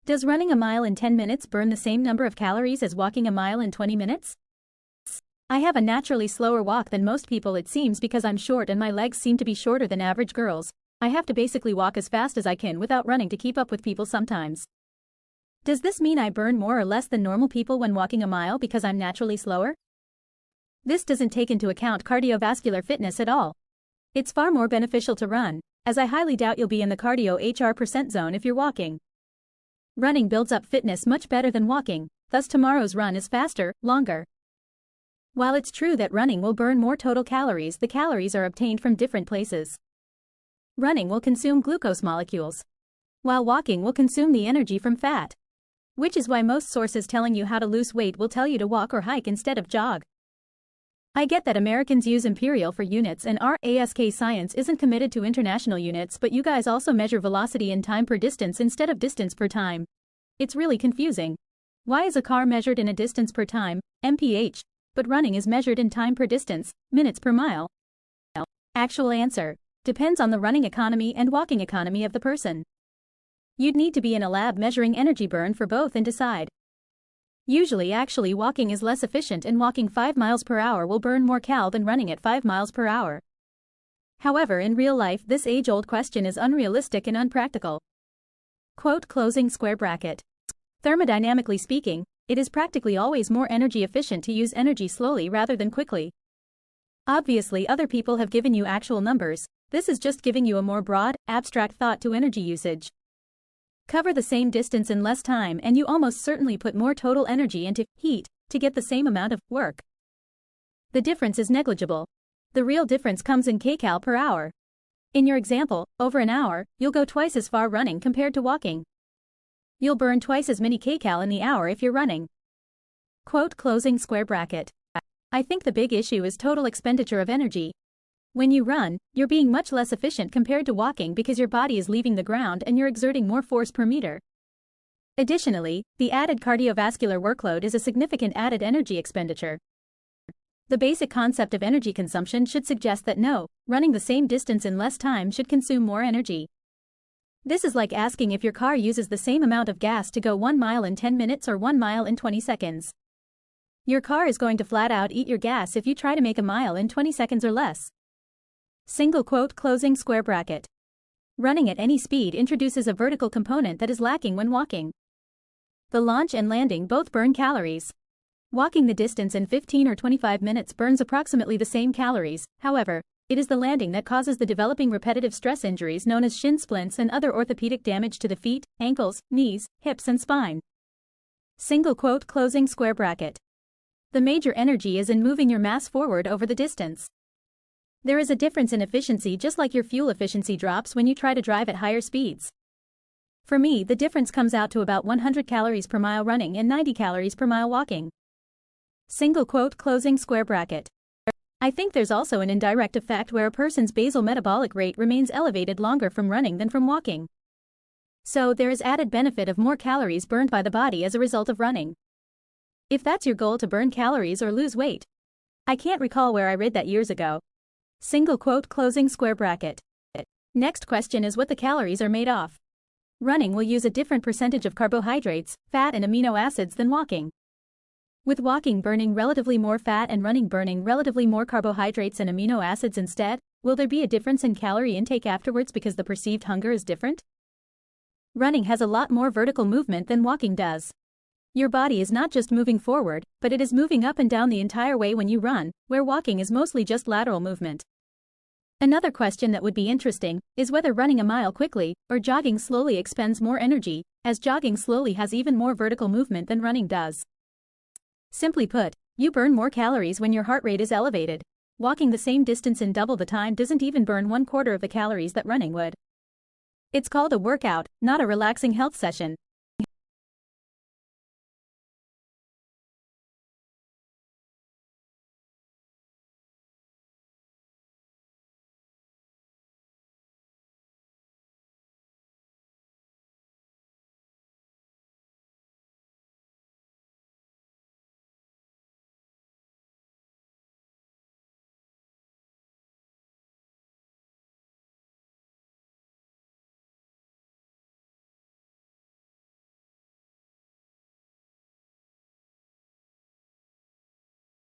Does running a mile in 10 minutes burn the same number of calories as walking a mile in 20 minutes? I have a naturally slower walk than most people, it seems, because I'm short and my legs seem to be shorter than average girls. I have to basically walk as fast as I can without running to keep up with people sometimes. Does this mean I burn more or less than normal people when walking a mile because I'm naturally slower? This doesn't take into account cardiovascular fitness at all. It's far more beneficial to run, as I highly doubt you'll be in the cardio HR% zone if you're walking. Running builds up fitness much better than walking, thus tomorrow's run is faster, longer. While it's true that running will burn more total calories, the calories are obtained from different places. Running will consume glucose molecules, while walking will consume the energy from fat. Which is why most sources telling you how to lose weight will tell you to walk or hike instead of jog. I get that Americans use imperial for units and our ASK science isn't committed to international units, but you guys also measure velocity in time per distance instead of distance per time. It's really confusing. Why is a car measured in a distance per time, mph, but running is measured in time per distance, minutes per mile? Actual answer: depends on the running economy and walking economy of the person. You'd need to be in a lab measuring energy burn for both and decide. Usually actually walking is less efficient, and walking 5 miles per hour will burn more cal than running at 5 miles per hour. However, in real life this age-old question is unrealistic and unpractical. Quote closing square bracket. Thermodynamically speaking, it is practically always more energy efficient to use energy slowly rather than quickly. Obviously other people have given you actual numbers, this is just giving you a more broad, abstract thought to energy usage. Cover the same distance in less time and you almost certainly put more total energy into heat to get the same amount of work. The difference is negligible. The real difference comes in kcal per hour. In your example, over an hour, you'll go twice as far running compared to walking. You'll burn twice as many kcal in the hour if you're running. Quote closing square bracket. I think the big issue is total expenditure of energy. When you run, you're being much less efficient compared to walking because your body is leaving the ground and you're exerting more force per meter. Additionally, the added cardiovascular workload is a significant added energy expenditure. The basic concept of energy consumption should suggest that no, running the same distance in less time should consume more energy. This is like asking if your car uses the same amount of gas to go 1 mile in 10 minutes or 1 mile in 20 seconds. Your car is going to flat out eat your gas if you try to make a mile in 20 seconds or less. Single quote closing square bracket. Running at any speed introduces a vertical component that is lacking when walking. The launch and landing both burn calories. Walking the distance in 15 or 25 minutes burns approximately the same calories, however, it is the landing that causes the developing repetitive stress injuries known as shin splints and other orthopedic damage to the feet, ankles, knees, hips and spine. Single quote closing square bracket. The major energy is in moving your mass forward over the distance. There is a difference in efficiency, just like your fuel efficiency drops when you try to drive at higher speeds. For me, the difference comes out to about 100 calories per mile running and 90 calories per mile walking. Single quote closing square bracket. I think there's also an indirect effect where a person's basal metabolic rate remains elevated longer from running than from walking. So there is added benefit of more calories burned by the body as a result of running. If that's your goal, to burn calories or lose weight. I can't recall where I read that years ago. Single quote closing square bracket. Next question is what the calories are made of. Running will use a different percentage of carbohydrates, fat and amino acids than walking. With walking burning relatively more fat and running burning relatively more carbohydrates and amino acids instead, will there be a difference in calorie intake afterwards because the perceived hunger is different? Running has a lot more vertical movement than walking does. Your body is not just moving forward, but it is moving up and down the entire way when you run, where walking is mostly just lateral movement. Another question that would be interesting is whether running a mile quickly or jogging slowly expends more energy, as jogging slowly has even more vertical movement than running does. Simply put, you burn more calories when your heart rate is elevated. Walking the same distance in double the time doesn't even burn 1/4 of the calories that running would. It's called a workout, not a relaxing health session.